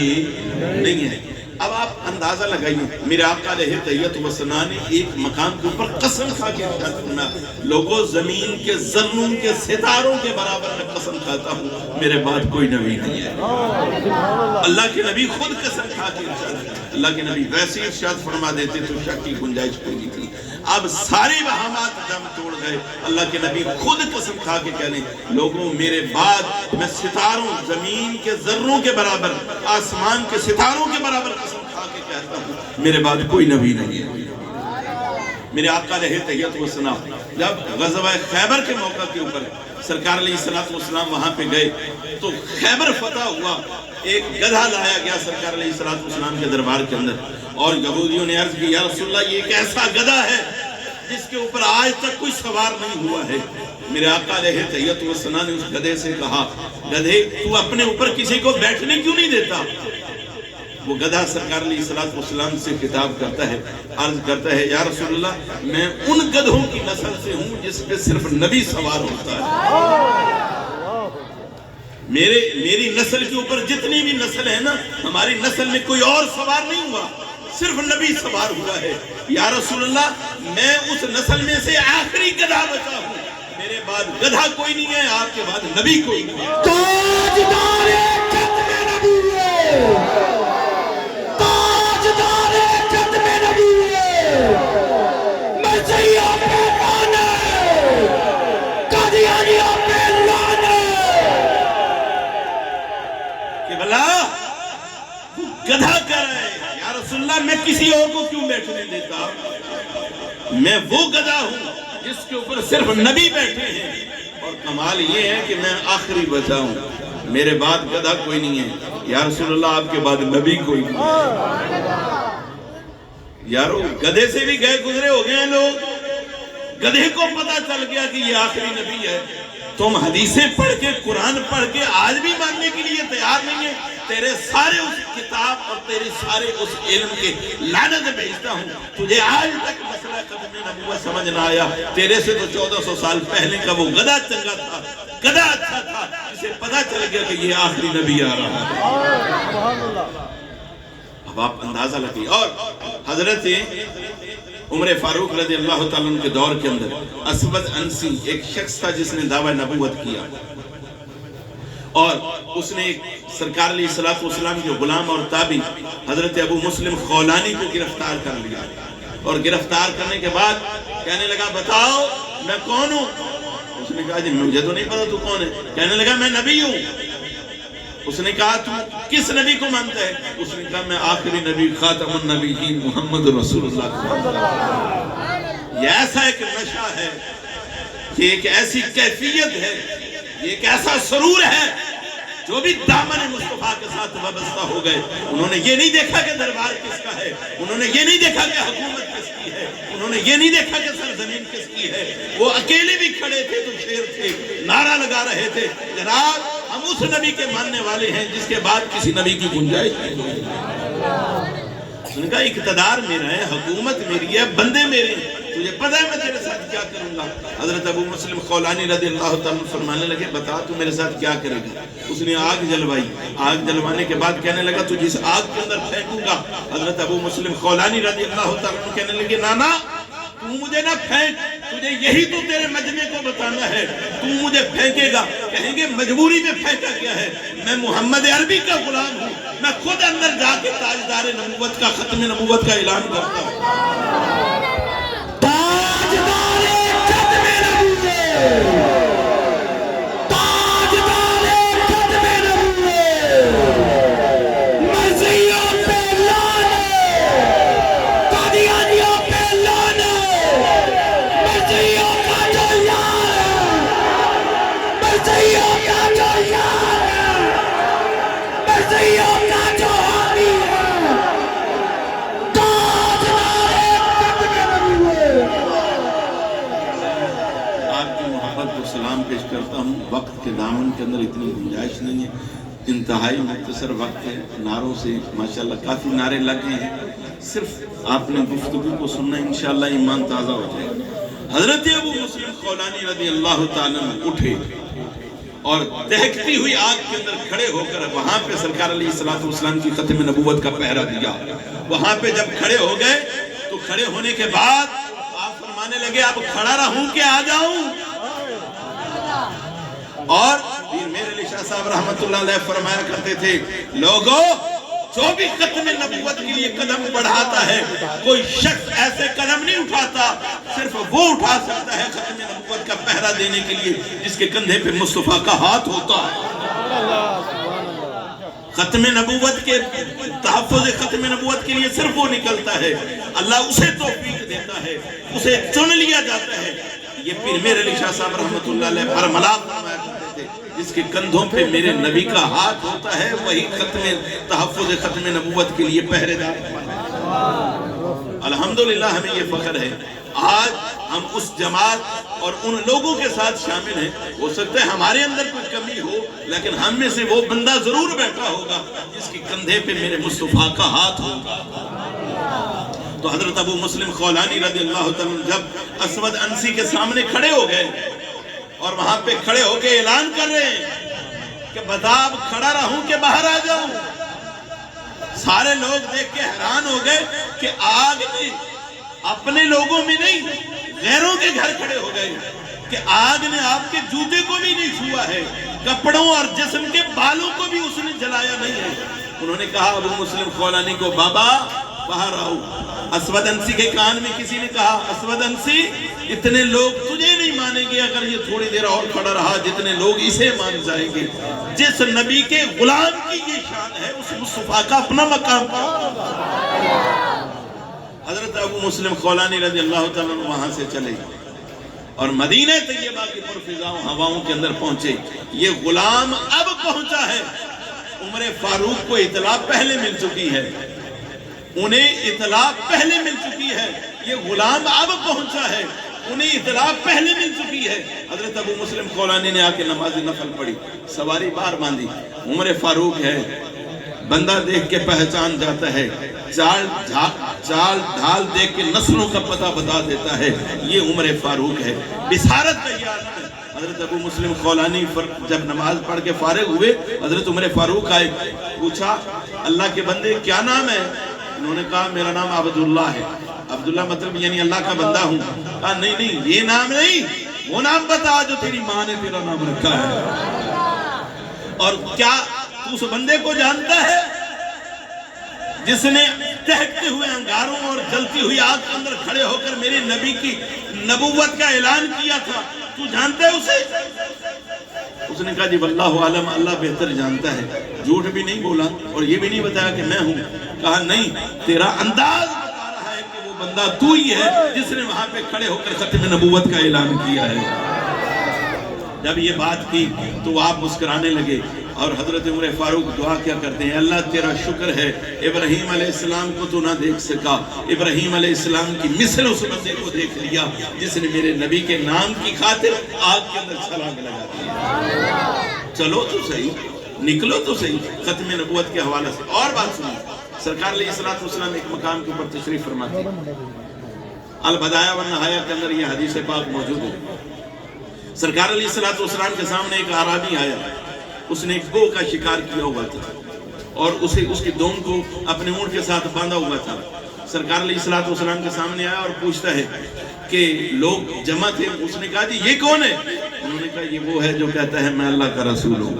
نہیں ہے۔ اب آپ اندازہ لگائیے، میرے آقا علیہ تحیت و ثنا نے ایک مقام کے اوپر قسم کھا کے ارشاد فرمایا، لوگوں زمین کے ذروں کے ستاروں کے برابر میں قسم کھاتا ہوں میرے بعد کوئی نبی نہیں ہے۔ اللہ کے نبی خود قسم کھا کے ارشاد، اللہ کے نبی ویسے ارشاد فرما دیتے تو شک کی گنجائش کوئی نہیں تھی۔ اب سارے وہامات دم توڑ گئے، اللہ کے نبی خود قسم کھا کے کہنے لوگوں میرے بعد میں ستاروں زمین کے ذروں کے برابر، آسمان کے ستاروں کے برابر قسم کھا کے کہتا ہوں میرے بعد کوئی نبی نہیں ہے۔ میرے آقا علیہ تحیت و ثنا جب غزوہ خیبر کے موقع کے اوپر سرکار علیہ السلام وہاں پہ گئے تو خیبر فتح ہوا، ایک گدھا لایا گیا سرکار علیہ السلام کے دربار کے اندر، اور یہودیوں نے عرض کی یا رسول اللہ یہ ایک ایسا گدھا ہے جس کے اوپر آج تک کوئی سوار نہیں ہوا ہے۔ میرے آقا علیہ تحیت و ثنا نے اس گدھے سے کہا گدھے تو اپنے اوپر کسی کو بیٹھنے کیوں نہیں دیتا؟ وہ گدھا سرکار علیہ السلام سے خطاب کرتا ہے، عرض کرتا ہے یا رسول اللہ میں ان گدھوں کی نسل سے ہوں جس پہ صرف نبی سوار ہوتا ہے۔ میری نسل کے اوپر جتنی بھی نسل ہے نا، ہماری نسل میں کوئی اور سوار نہیں ہوا، صرف نبی سوار ہوا ہے۔ یا رسول اللہ میں اس نسل میں سے آخری گدھا بچا ہوں، میرے بعد گدھا کوئی نہیں ہے، آپ کے بعد نبی کوئی نہیں ہے۔ تاجدار ختم نبوت، تاجدار ختم نبوت، مسیح پہ لانے، قادیانیہ پہ لانے۔ کہ بھلا وہ گدھا کر رہے ہیں، یا رسول اللہ میں کسی اور کو کیوں بیٹھنے دیتا؟ میں وہ گدھا ہوں جس کے اوپر صرف نبی بیٹھے ہیں، اور کمال یہ ہے کہ میں آخری بچا ہوں، میرے بعد گدھا کوئی نہیں ہے۔ یا رسول اللہ آپ کے بعد نبی کوئی نہیں ہے۔ یارو گدھے سے بھی گئے گزرے ہو گئے ہیں لوگ، گدھے کو پتا چل گیا کہ یہ آخری نبی ہے، تم حدیثیں پڑھ کے قرآن پڑھ کے آج بھی ماننے کے لیے تیار نہیں ہے۔ تیرے سارے اس کتاب اور تیرے سارے اس علم کے لعنت بھیجتا ہوں، تجھے آج تک مسئلہ ختم نبوت سمجھ نہ آیا۔ تیرے سے تو 1400 سال پہلے کا وہ گدھا چنگا تھا، گدھا اچھا تھا، جسے پتا چل گیا کہ یہ آخری نبی آ رہا ہے۔ اب آپ اندازہ لگی، اور حضرت عمر فاروق رضی اللہ تعالیٰ عنہ کے دور کے اندر اسود انسی ایک شخص تھا جس نے دعویٰ نبوت کیا، اور اس نے سرکار علیہ السلام کے غلام اور تابع حضرت ابو مسلم خولانی کو گرفتار کر لیا، اور گرفتار کرنے کے بعد کہنے لگا بتاؤ میں کون ہوں؟ اس نے کہا جی مجھے تو نہیں پتا تو کون ہے۔ کہنے لگا میں نبی ہوں۔ اس نے کہا تو کس نبی کو مانتا ہے؟ اس نے کہا میں آخری نبی خاتم النبیین محمد رسول اللہ۔ یہ ایسا ایک نشہ ہے، یہ ایک ایسی کیفیت ہے، یہ ایک ایسا سرور ہے، جو بھی دامن مصطفیٰ کے ساتھ وابستہ ہو گئے انہوں نے یہ نہیں دیکھا کہ دربار کس کا ہے، انہوں نے یہ نہیں دیکھا کہ حکومت کس کی ہے، انہوں نے یہ نہیں دیکھا کہ سرزمین کس کی ہے۔ وہ اکیلے بھی کھڑے تھے تو شیر تھے، نعرہ لگا رہے تھے جناب ہم اس نبی کے ماننے والے ہیں جس کے بعد کسی نبی کی گنجائش نہیں۔ ان کا اقتدار میرا ہے، حکومت میری ہے، بندے میرے ہیں، تجھے پتہ ہے میں تیرے ساتھ کیا کروں گا؟ حضرت ابو مسلم خولانی رضی اللہ تعالیٰ فرمانے لگے بتا تو میرے ساتھ کیا کرے گا؟ اس نے آگ جلوائی، آگ جلوانے کے بعد کہنے لگا تجھے اس آگ کے اندر پھینکوں گا۔ حضرت ابو مسلم خولانی رضی اللہ تعالیٰ کہنے لگے نانا تو مجھے نہ پھینک، تجھے یہی تو تیرے مجمع کو بتانا ہے، تو مجھے پھینکے گا کہیں گے مجبوری میں پھینکا گیا ہے، میں محمد عربی کا غلام ہوں، میں خود اندر جا کے تاجدار نبوت کا ختم نبوت کا اعلان کرتا ہوں۔ تاجدار ختم نبوت، تاجدار ختم نبوت، کے دامن کے اندر اتنی گنجائش نہیں ہے. انتہائی مختصر وقت ہے. نعروں سے ماشاءاللہ کافی نعرے لگ گئے ہیں. صرف آپ نے گفتگو کو سننا، انشاءاللہ ایمان تازہ ہو جائے گا. حضرت ابو مسلم خولانی رضی اللہ تعالیٰ عنہ اٹھے اور دہکتی ہوئی آگ کے اندر کھڑے ہو کر وہاں پہ سرکار علیہ السلام کی ختم نبوت کا پہرا دیا. وہاں پہ جب کھڑے ہو گئے تو کھڑے ہونے کے بعد آپ فرمانے لگے اب کھڑا رہوں کہ آ جاؤں. اور پیر میر علی شاہ صاحب رحمت اللہ علیہ فرمایا کرتے تھے، لوگوں جو بھی ختم نبوت کے لیے قدم بڑھاتا ہے، کوئی شخص ایسے قدم نہیں اٹھاتا، صرف وہ اٹھا سکتا ہے ختم نبوت کا پہرا دینے کے لیے جس کے کندھے پہ مصطفیٰ کا ہاتھ ہوتا ہے. ختم نبوت کے تحفظ ختم نبوت کے لیے صرف وہ نکلتا ہے. اللہ اسے توفیق دیتا ہے، اسے چن لیا جاتا ہے. یہ پیر میر علی شاہ صاحب رحمت اللہ علیہ برملا فرمایا کرتے تھے، جس کے کندھوں پہ میرے نبی کا ہاتھ ہوتا ہے وہی تحفظ ختم نبوت کے لیے پہرے دار. الحمدللہ ہمیں یہ فخر ہے آج ہم اس جماعت اور ان لوگوں کے ساتھ شامل ہیں. ہو سکتا ہے ہمارے اندر کوئی کمی ہو، لیکن ہم میں سے وہ بندہ ضرور بیٹھا ہوگا جس کے کندھے پہ میرے مصطفیٰ کا ہاتھ ہوگا. تو حضرت ابو مسلم خولانی رضی اللہ تعالیٰ جب اسود انسی کے سامنے کھڑے ہو گئے اور وہاں پہ کھڑے ہو کے اعلان کر رہے ہیں کہ بتا اب کھڑا رہوں کہ باہر آ جاؤں. سارے لوگ دیکھ کے حیران ہو گئے کہ آگ نے اپنے لوگوں میں نہیں غیروں کے گھر کھڑے ہو گئے کہ آگ نے آپ کے جوتے کو بھی نہیں چھوا ہے، کپڑوں اور جسم کے بالوں کو بھی اس نے جلایا نہیں ہے. انہوں نے کہا ابو مسلم خولانی کو، بابا باہر آؤ. اسود انسی کے کان میں کسی نے کہا، اسود انسی اتنے لوگ تجھے نہیں مانیں گے اگر یہ تھوڑی دیر اور کھڑا رہا جتنے لوگ اسے مان جائیں گے. جس نبی کے غلام کی یہ شان ہے اس مصطفیٰ کا اپنا مقام. حضرت ابو مسلم خولانی رضی اللہ تعالیٰ وہاں سے چلے اور مدینہ طیبہ کی پرفضاؤں ہواؤں کے اندر پہنچے. یہ غلام اب پہنچا ہے. عمر فاروق کو اطلاع پہلے مل چکی ہے، انہیں اطلاع پہلے مل چکی ہے. یہ غلام اب پہنچا ہے، انہیں اطلاع پہلے مل چکی ہے. حضرت ابو مسلم خولانی نے آ کے نماز نفل پڑھی، سواری بار باندھی. عمر فاروق ہے، بندہ دیکھ کے پہچان جاتا ہے، چال ڈھال دیکھ کے نسلوں کا پتہ بتا دیتا ہے. یہ عمر فاروق ہے. بصارت کا یہ عالم ہے. حضرت ابو مسلم خولانی جب نماز پڑھ کے فارغ ہوئے، حضرت عمر فاروق آئے، پوچھا اللہ کے بندے کیا نام ہے؟ انہوں نے کہا میرا نام عبداللہ ہے. عبداللہ مطلب یعنی اللہ کا بندہ ہوں. کہا نہیں یہ نام نہیں، وہ نام بتا جو تیری ماں نے تیرا نام رکھا ہے. اور کیا تو اس بندے کو جانتا ہے جس نے دہکتے ہوئے انگاروں اور جلتی ہوئی آگ کے اندر کھڑے ہو کر میرے نبی کی نبوت کا اعلان کیا تھا؟ تو جانتا ہے اسے؟ اس نے کہا جی واللہ عالم، اللہ بہتر جانتا ہے. جھوٹ بھی نہیں بولا اور یہ بھی نہیں بتایا کہ میں ہوں. کہا نہیں، تیرا انداز بتا رہا ہے کہ وہ بندہ تو ہی ہے جس نے وہاں پہ کھڑے ہو کر ختم نبوت کا اعلان کیا ہے. جب یہ بات کی تو آپ مسکرانے لگے اور حضرت عمر فاروق دعا کیا کرتے ہیں، اللہ تیرا شکر ہے ابراہیم علیہ السلام کو تو نہ دیکھ سکا، ابراہیم علیہ السلام کی مثل اس بندے کو دیکھ لیا جس نے میرے نبی کے نام کی خاطر آگ کے اندر چھلانگ لگا دی. چلو تو صحیح، نکلو تو صحیح ختم نبوت کے حوالے سے. اور بات سنیں، سرکار علیہ السلام ایک مقام کے اوپر تشریف فرماتے ہیں. البدایہ والنہایہ کے اندر یہ حدیث پاک موجود ہے. سرکار علیہ السلام کے سامنے ایک اعرابی آیا، اس نے ایک گو کا شکار کیا ہوا تھا اور اس کی دون کو اپنے اونٹ کے ساتھ باندھا ہوا تھا. سرکار علیہ السلام کے سامنے آیا اور پوچھتا ہے کہ لوگ جمع تھے. اس نے کہا جی یہ کون ہے؟ انہوں نے کہا یہ وہ ہے جو کہتا ہے میں اللہ کا رسول ہوں.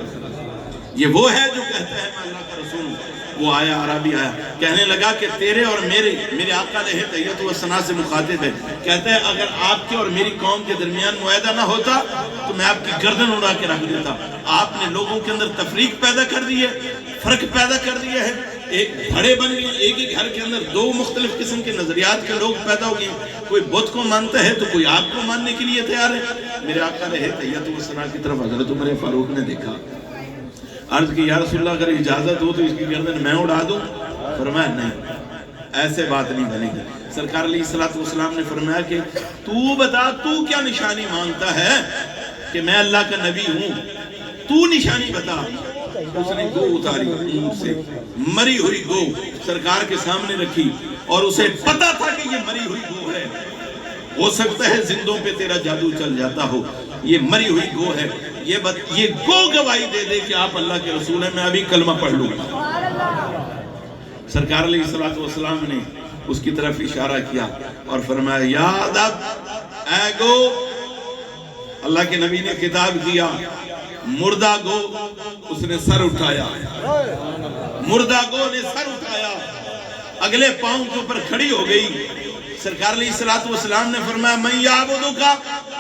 یہ وہ ہے جو کہتا ہے میں اللہ کا رسول ہوں. وہ آیا، عربی آیا، کہنے لگا کہ تیرے اور میرے آقا علیہ تحیت و ثنا سے مخاطب ہے. کہتا ہے اگر آپ کے اور میری قوم کے درمیان معاہدہ نہ ہوتا تو میں آپ کی گردن اڑا کے رکھ دیتا. آپ نے لوگوں کے اندر تفریق پیدا کر دی ہے، فرق پیدا کر دیا ہے. ایک بڑے بن گئے، ایک ہی گھر کے اندر دو مختلف قسم کے نظریات کے لوگ پیدا ہو گئے. کوئی بت کو مانتا ہے تو کوئی آپ کو ماننے کے لیے تیار ہے. میرے آقا علیہ تحیت و ثنا کی طرف حضرت عمر فاروق نے دیکھا، عرض کی یا رسول اللہ اگر اجازت ہو تو اس کی گردن میں اڑا دوں؟ فرمایا نہیں، ایسے بات نہیں بنے گی. سرکار علیہ السلام نے فرمایا کہ تو بتا تو کیا نشانی مانگتا ہے کہ میں اللہ کا نبی ہوں؟ تو نشانی بتا. اس نے گو اتاری اونٹ سے, مری ہوئی گو سرکار کے سامنے رکھی, اور اسے پتا تھا کہ یہ مری ہوئی گو ہے. ہو سکتا ہے زندوں پہ تیرا جادو چل جاتا ہو, یہ مری ہوئی گو ہے. یہ گو گواہی دے دے کہ آپ اللہ کے رسول ہیں, میں ابھی کلمہ پڑھ لوں گا. سرکار علیہ الصلوۃ والسلام نے اس کی طرف اشارہ کیا اور فرمایا یاد اب اے گو. اللہ کے نبی نے خطاب کیا, مردہ گو. اس نے سر اٹھایا, مردہ گو نے سر اٹھایا, اگلے پاؤں کے اوپر کھڑی ہو گئی. سرکار علیہ الصلوۃ والسلام نے فرمایا من یعبدک,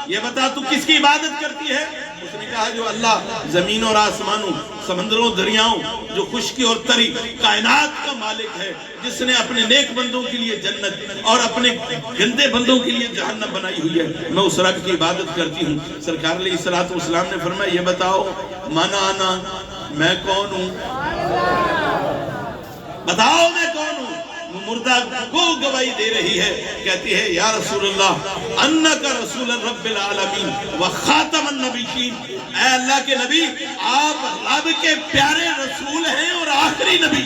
یہ بتا تو کس کی عبادت کرتی ہے. اس نے کہا جو اللہ زمین اور آسمانوں, سمندروں, دریاؤں, جو خشکی اور تری کائنات کا مالک ہے, جس نے اپنے نیک بندوں کے لیے جنت اور اپنے گندے بندوں کے لیے جہنم بنائی ہوئی ہے, میں اس رب کی عبادت کرتی ہوں. سرکار علیہ الصلوۃ والسلام نے فرمایا یہ بتاؤ من انا, میں کون ہوں, بتاؤ میں کون ہوں. مردہ کو گواہی دے رہی ہے, کہتی ہے یا رسول اللہ انک رسول رب العالمین و خاتم النبیین. اے اللہ کے نبی, آپ رب کے پیارے رسول ہیں اور آخری نبی.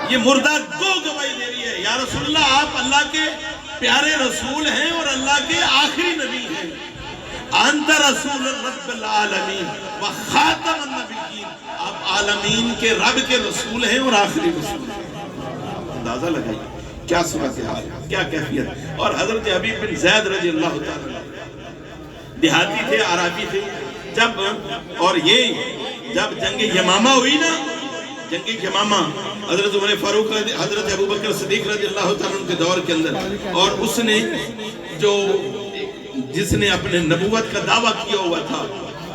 یہ مردہ کو گواہی دے رہی ہے, یا رسول اللہ آپ اللہ کے پیارے رسول ہیں اور اللہ کے آخری نبی ہیں. انت رسول رب العالمین و خاتم النبیین, آپ عالمین کے رب کے رسول ہیں اور آخری رسول ہیں. اندازہ لگائیے کیا صورتحال, کیا کیفیت. اور حضرت حبیب بن زید رضی اللہ تعالیٰ دیہاتی تھے, عربی تھے. جب اور یہ جب جنگ یمامہ ہوئی نا, جنگ یمامہ حضرت عمر فاروق حضرت ابوبکر صدیق رضی اللہ تعالیٰ کے دور کے اندر, اور اس نے جو جس نے اپنے نبوت کا دعویٰ کیا ہوا تھا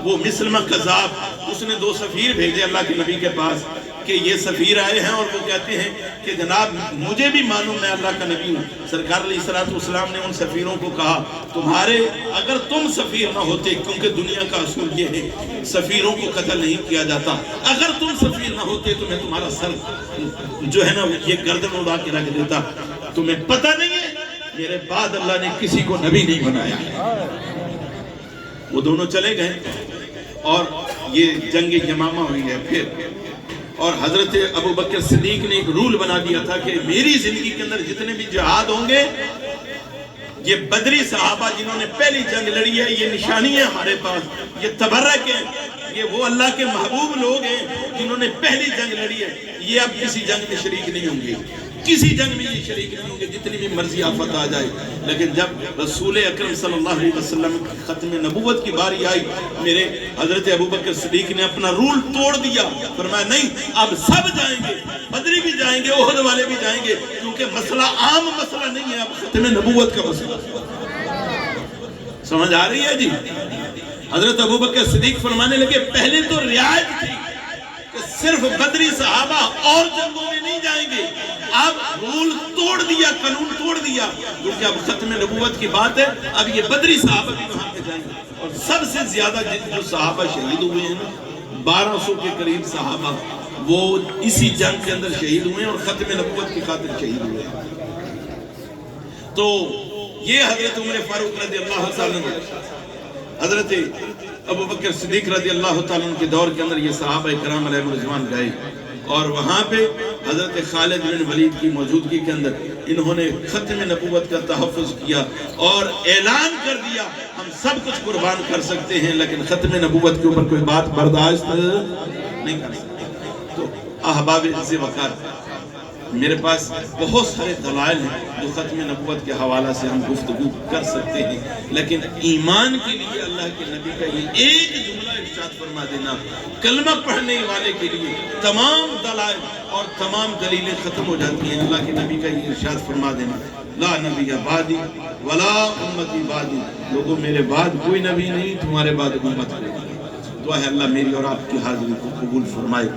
وہ مسلمہ کذاب, اس نے 2 سفیر بھیجے اللہ کے نبی کے پاس کہ یہ سفیر آئے ہیں اور وہ کہتے ہیں کہ جناب مجھے بھی معلوم میں اللہ کا نبی ہوں. سرکار علیہ الصلوۃ والسلام نے ان سفیروں کو کہا تمہارے اگر تم سفیر نہ ہوتے, کیونکہ دنیا کا اصول یہ ہے سفیروں کو قتل نہیں کیا جاتا, اگر تم سفیر نہ ہوتے تو میں تمہارا سر جو ہے نا یہ گردن اڑا کے رکھ دیتا. تمہیں پتہ نہیں ہے میرے بعد اللہ نے کسی کو نبی نہیں بنایا. وہ دونوں چلے گئے اور یہ جنگ یمامہ ہوئی ہے. پھر اور حضرت ابوبکر صدیق نے ایک رول بنا دیا تھا کہ میری زندگی کے اندر جتنے بھی جہاد ہوں گے, یہ بدری صحابہ جنہوں نے پہلی جنگ لڑی ہے, یہ نشانی ہے ہمارے پاس, یہ تبرک ہے, یہ وہ اللہ کے محبوب لوگ ہیں جنہوں نے پہلی جنگ لڑی ہے, یہ اب کسی جنگ میں شریک نہیں ہوں گے, کسی جنگ میں یہ شریک نہیں ہوں گے جتنی بھی مرضی آفت آ جائے. لیکن جب رسول اکرم صلی اللہ علیہ وسلم کی ختم نبوت کی باری آئی, میرے حضرت ابوبکر صدیق نے اپنا رول توڑ دیا. فرمایا نہیں, اب سب جائیں گے, بدری بھی جائیں گے, احد والے بھی جائیں گے, کیونکہ مسئلہ عام مسئلہ نہیں ہے, اب ختم نبوت کا مسئلہ. سمجھ آ رہی ہے جی. حضرت ابوبکر صدیق فرمانے لگے پہلے تو رعایت تھی کہ صرف بدری صحابہ اور جنگوں میں نہیں جائیں گے, اب رول توڑ دیا, قانون توڑ دیا, کیونکہ اب ختم نبوت کی بات ہے, اب یہ بدری صحابہ بھی وہاں پہ جائیں گے. اور سب سے زیادہ جو صحابہ شہید ہوئے ہیں نا, 1200 کے قریب صحابہ, وہ اسی جنگ کے اندر شہید ہوئے ہیں اور ختم نبوت کی خاطر شہید ہوئے ہیں. تو یہ حضرت عمر فاروق رضی اللہ تعالیٰ نے, حضرت ابوبکر صدیق رضی اللہ تعالیٰ کے دور کے اندر یہ صحابہ کرام علیہ رضوان گئے, اور وہاں پہ حضرت خالد بن ولید کی موجودگی کے اندر انہوں نے ختم نبوت کا تحفظ کیا اور اعلان کر دیا ہم سب کچھ قربان کر سکتے ہیں لیکن ختم نبوت کے اوپر کوئی بات برداشت نہیں کر سکتے. تو احباب عز وقار, میرے پاس بہت سارے دلائل ہیں جو ختم نبوت کے حوالہ سے ہم گفتگو کر سکتے ہیں, لیکن ایمان کے لیے اللہ کے نبی کا یہ ایک جملہ ارشاد فرما دینا, کلمہ پڑھنے والے کے لیے تمام دلائل اور تمام دلیلیں ختم ہو جاتی ہیں. اللہ کے نبی کا یہ ارشاد فرما دینا, لا نبی بعدی ولا امتی بعدی, لوگوں میرے بعد کوئی نبی نہیں, تمہارے بعد امت کوئی نہیں. دعا ہے اللہ میری اور آپ کی حاضری کو قبول فرمائے.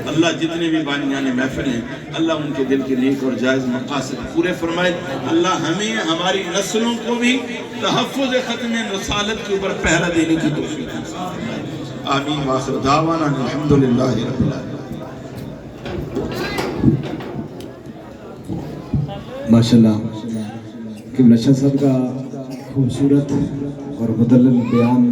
اللہ جتنے بھی بانیان محفل ہیں اللہ ان کے دل کے نیک اور جائز مقاصد پورے فرمائے. اللہ ہمیں ہماری نسلوں کو بھی تحفظ ختم رسالت کے اوپر پہرا دینے کی توفیق فرمائے. آمین وآخر دعوانا الحمدللہ رب العالمین. ماشاءاللہ قبلہ شاہ صاحب کا خوبصورت اور مدلل بیان,